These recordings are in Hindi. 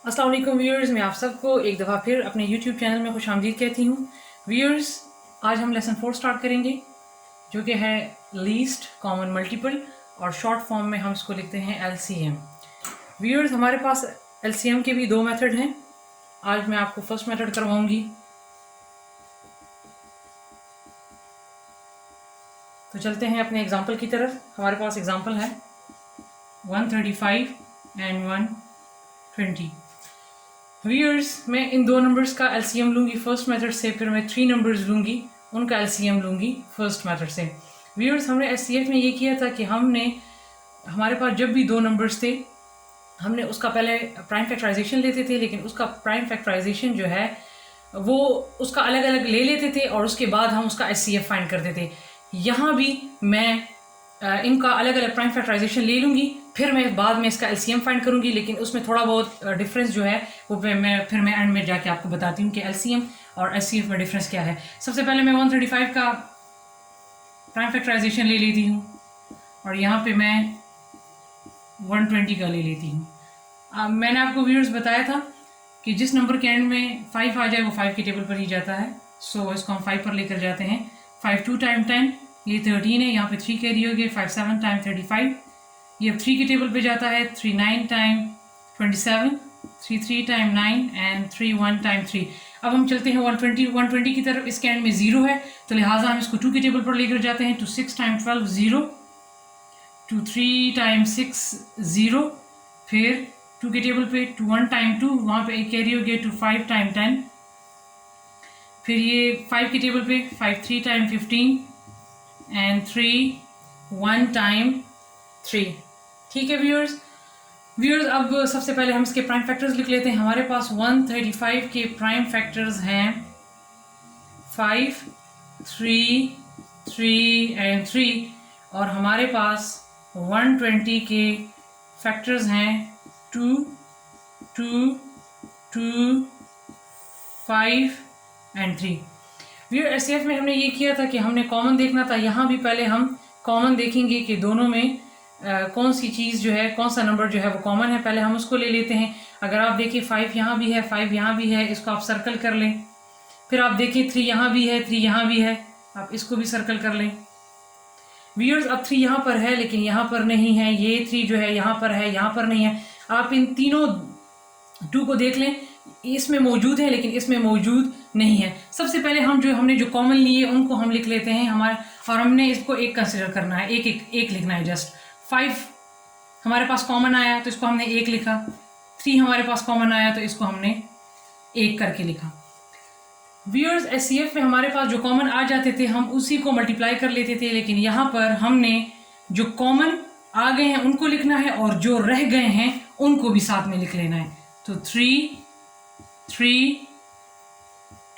अस्सलाम वालेकुम व्यूअर्स, मैं आप सबको एक दफ़ा फिर अपने यूट्यूब चैनल में खुशामदीद कहती हूँ। व्यूअर्स, आज हम लेसन 4 स्टार्ट करेंगे जो कि है लीस्ट कॉमन मल्टीपल और शॉर्ट फॉर्म में हम इसको लिखते हैं LCM। व्यूअर्स, हमारे पास LCM के भी दो मेथड हैं। आज मैं आपको फर्स्ट मेथड करवाऊँगी। तो चलते हैं अपने एग्जाम्पल की तरफ। हमारे पास एग्जाम्पल है 135 एंड 120। व्यूअर्स, मैं इन दो नंबर्स का LCM लूँगी फर्स्ट मेथड से, फिर मैं 3 नंबर्स लूँगी, उनका LCM लूँगी फर्स्ट मेथड से। व्यूअर्स, हमने SCF में ये किया था कि हमारे पास जब भी दो नंबर्स थे, हमने उसका पहले प्राइम फैक्टराइजेशन लेते थे, लेकिन उसका प्राइम फैक्टराइजेशन जो है वो उसका अलग अलग ले लेते थे और उसके बाद हम उसका SCF फाइंड करते थे। यहाँ भी मैं इनका अलग अलग प्राइम फैक्टराइजेशन ले लूँगी, फिर मैं बाद में इसका LCM फाइंड करूँगी, लेकिन उसमें थोड़ा बहुत डिफरेंस जो है वो मैं एंड में जाके आपको बताती हूँ कि LCM और SCF में डिफरेंस क्या है। सबसे पहले मैं 135 का प्राइम फैक्टराइजेशन ले लेती हूँ और यहाँ पे मैं 120 का ले लेती हूँ। मैंने आपको व्यूअर्स बताया था कि जिस नंबर के एंड में 5 आ जाए वो 5 के टेबल पर ही जाता है। सो इसको हम 5 पर लेकर जाते हैं। 5 2 टाइम 10, ये 13 है, यहाँ पे 3 कैरी हो गए। 5 7 टाइम 35, ये अब 3 के टेबल पे जाता है। 3 9 टाइम 27, 3 3 टाइम 9 एंड 3 1 टाइम 3। अब हम चलते हैं 120 की तरफ। इसके एंड में 0 है, तो लिहाजा हम इसको 2 के टेबल पर लेकर जाते हैं। 2 6 टाइम 12 0, 2 3 टाइम 6 0, फिर 2 के टेबल पे 2 1 टाइम 2, वहाँ पे एक कैरी हो गया। 2 5 टाइम 10, फिर ये 5 के टेबल पे 5 3 टाइम 15 एंड 3 1 टाइम 3। ठीक है व्यूअर्स, अब सबसे पहले हम इसके प्राइम फैक्टर्स लिख लेते हैं। हमारे पास 135 के प्राइम फैक्टर्स हैं 5 3 3 एंड 3, और हमारे पास 120 के फैक्टर्स हैं 2 2 2 5 एंड 3। व्यूअर, SCF में हमने ये किया था कि हमने कॉमन देखना था। यहाँ भी पहले हम कॉमन देखेंगे कि दोनों में कौन सी चीज़ जो है, कौन सा नंबर जो है वो कॉमन है, पहले हम उसको ले लेते हैं। अगर आप देखिए 5 यहाँ भी है, 5 यहाँ भी है, इसको आप सर्कल कर लें। फिर आप देखिए 3 यहाँ भी है, 3 यहाँ भी है, आप इसको भी सर्कल कर लें। व्यूअर्स, अब 3 यहाँ पर है लेकिन यहाँ पर नहीं है। ये 3 जो है यहाँ पर है, यहाँ पर नहीं है। आप इन तीनों 2 को देख लें, इसमें मौजूद है लेकिन इसमें मौजूद नहीं है। सबसे पहले हमने जो कॉमन लिए उनको हम लिख लेते हैं हमारे, और हमने इसको एक कंसिडर करना है, एक लिखना है जस्ट। 5 हमारे पास कॉमन आया तो इसको हमने 1 लिखा। 3 हमारे पास कॉमन आया तो इसको हमने 1 करके लिखा। व्यूअर्स, SCF में हमारे पास जो कॉमन आ जाते थे हम उसी को मल्टीप्लाई कर लेते थे, लेकिन यहाँ पर हमने जो कॉमन आ गए हैं उनको लिखना है और जो रह गए हैं उनको भी साथ में लिख लेना है। तो 3 3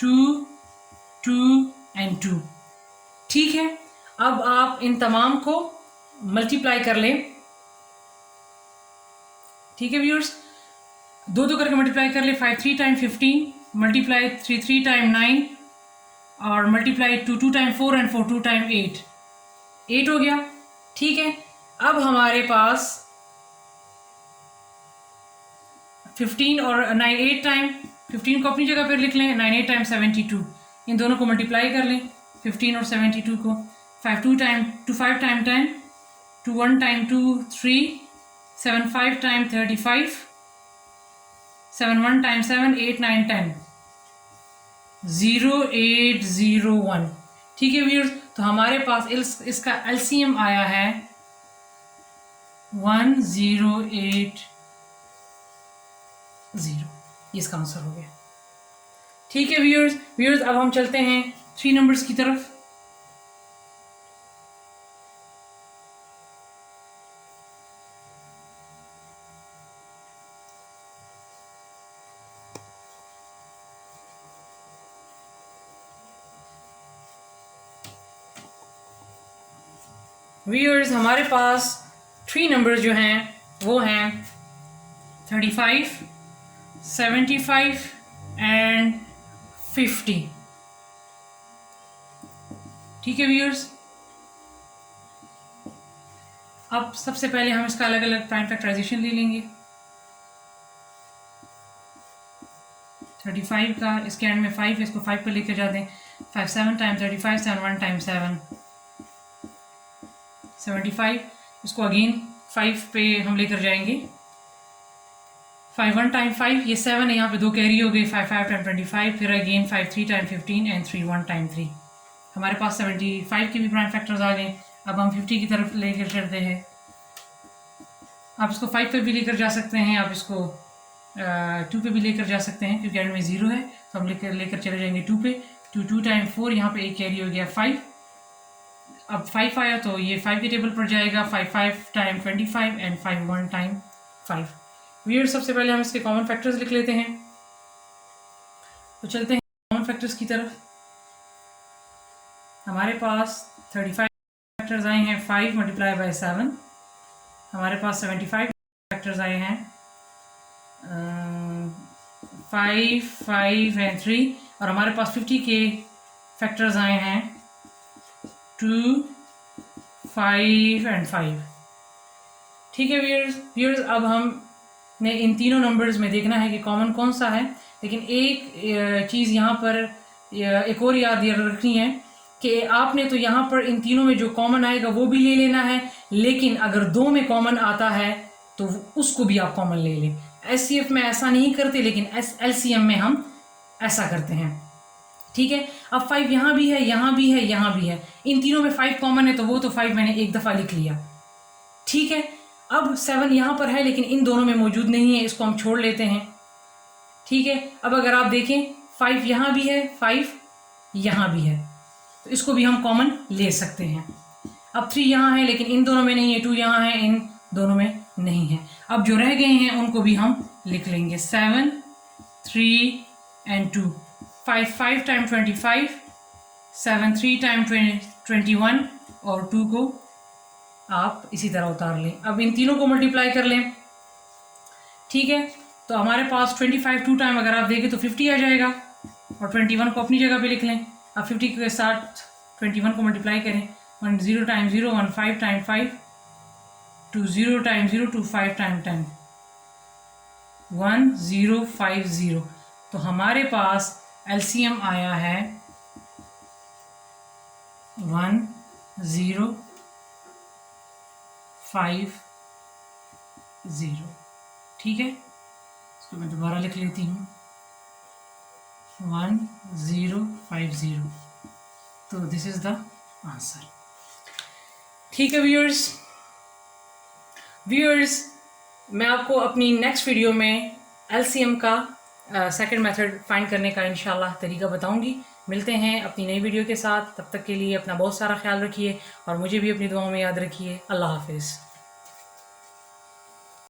2 2 एंड 2। ठीक है, अब आप इन तमाम को मल्टीप्लाई कर लें। ठीक है व्यूअर्स, 2 2 करके मल्टीप्लाई कर ले। 5 3 टाइम 15, मल्टीप्लाई 3 3 टाइम 9, और मल्टीप्लाई 2 2 टाइम 4 एंड 4 2 टाइम 8 हो गया। ठीक है, अब हमारे पास 15 और 9 8 टाइम, 15 को अपनी जगह पर लिख लें। 9 8 टाइम 72, इन दोनों को मल्टीप्लाई कर लें 15 और 72 को। 5 2 time 2 5 time 10, 2 1 time 2 3, 7 5 time 35, 7 1 time 7 8 9 10, 0 8 0 1। ठीक है व्यूअर्स, तो हमारे पास इसका LCM आया है 1080। इसका आंसर हो गया। ठीक है व्यूअर्स, अब हम चलते हैं 3 नंबर्स की तरफ। व्यूअर्स, हमारे पास 3 नंबर्स जो हैं वो हैं 35 75 एंड 50। ठीक है व्यूअर्स, अब सबसे पहले हम इसका अलग अलग प्राइम फैक्टराइजेशन ले लेंगे। 35 का इसके एंड में 5 है, इसको 5 पे लेकर जाते हैं। 5 7 टाइम 35, 7 1 टाइम 7 75। इसको अगेन 5 पे हम लेकर जाएंगे। 5 1 टाइम 5, ये 7 है, यहाँ पे 2 कैरी हो गई। 5 5 टाइम 25, फिर अगेन 5 3 टाइम 15 एंड 3 1 टाइम 3। हमारे पास 75 के भी प्राइम फैक्टर्स आ गए। अब हम 50 की तरफ लेकर चलते हैं। आप इसको 5 पे भी लेकर जा सकते हैं, आप इसको 2 पे भी लेकर जा सकते हैं, क्योंकि एंड में 0 है तो हम लेकर चले जाएंगे 2 पे। 2 टाइम 4, यहाँ पे एक कैरी हो गया 5। अब 5 आया तो ये 5 के टेबल पर जाएगा। 5 5 टाइम 25 एंड 5 1 टाइम 5। वीर सबसे पहले हम इसके कॉमन फैक्टर्स लिख लेते हैं। तो चलते हैं कॉमन फैक्टर्स की तरफ। हमारे पास 35 फैक्टर्स आए हैं 5 मल्टीप्लाई बाय 7। हमारे पास 75 फैक्टर्स आए हैं 5 5 एंड 3। और हमारे पास 50 के फैक्टर्स आए हैं 2 5 एंड 5। ठीक है व्यूअर्स, अब हमने इन तीनों नंबर्स में देखना है कि कॉमन कौन सा है। लेकिन एक चीज़ यहाँ पर एक और याद रखनी है कि आपने तो यहाँ पर इन तीनों में जो कॉमन आएगा वो भी ले लेना है, लेकिन अगर 2 में कॉमन आता है तो उसको भी आप कॉमन ले लें। एचसीएफ में ऐसा नहीं करते, लेकिन एलसीएम में हम ऐसा करते हैं। ठीक है, अब 5 यहाँ भी है, यहाँ भी है, यहाँ भी है। इन तीनों में 5 कॉमन है तो वो तो 5 मैंने एक दफ़ा लिख लिया। ठीक है, अब 7 यहाँ पर है लेकिन इन दोनों में मौजूद नहीं है, इसको हम छोड़ लेते हैं। ठीक है, अब अगर आप देखें 5 यहाँ भी है, 5 यहाँ भी है, तो इसको भी हम कॉमन ले सकते हैं। अब 3 यहाँ है लेकिन इन दोनों में नहीं है, 2 यहाँ है, इन दोनों में नहीं है। अब जो रह गए हैं उनको भी हम लिख लेंगे 7 3 एंड 2। 5 5 टाइम 25, 7 3 टाइम 21 और 2 को आप इसी तरह उतार लें। अब इन तीनों को मल्टीप्लाई कर लें। ठीक है, तो हमारे पास 25 2 टाइम अगर आप देखें तो 50 आ जाएगा, और 21 को अपनी जगह पे लिख लें। अब 50 के साथ 21 को मल्टीप्लाई करें। 1 0 टाइम 0, 1 5 टाइम 5, 2 0 टाइम 0, 2 5 टाइम 10, 1 0 5 0। तो हमारे पास एलसीएम आया है 1 0 5 0। ठीक है, इसको मैं दोबारा लिख लेती हूँ 1 0 5 0। तो दिस इज द आंसर। ठीक है व्यूअर्स, मैं आपको अपनी नेक्स्ट वीडियो में एलसीएम का सेकंड मेथड फाइंड करने का इंशाल्लाह तरीका बताऊंगी। मिलते हैं अपनी नई वीडियो के साथ। तब तक के लिए अपना बहुत सारा ख्याल रखिए और मुझे भी अपनी दुआओं में याद रखिए। अल्लाह हाफिज़।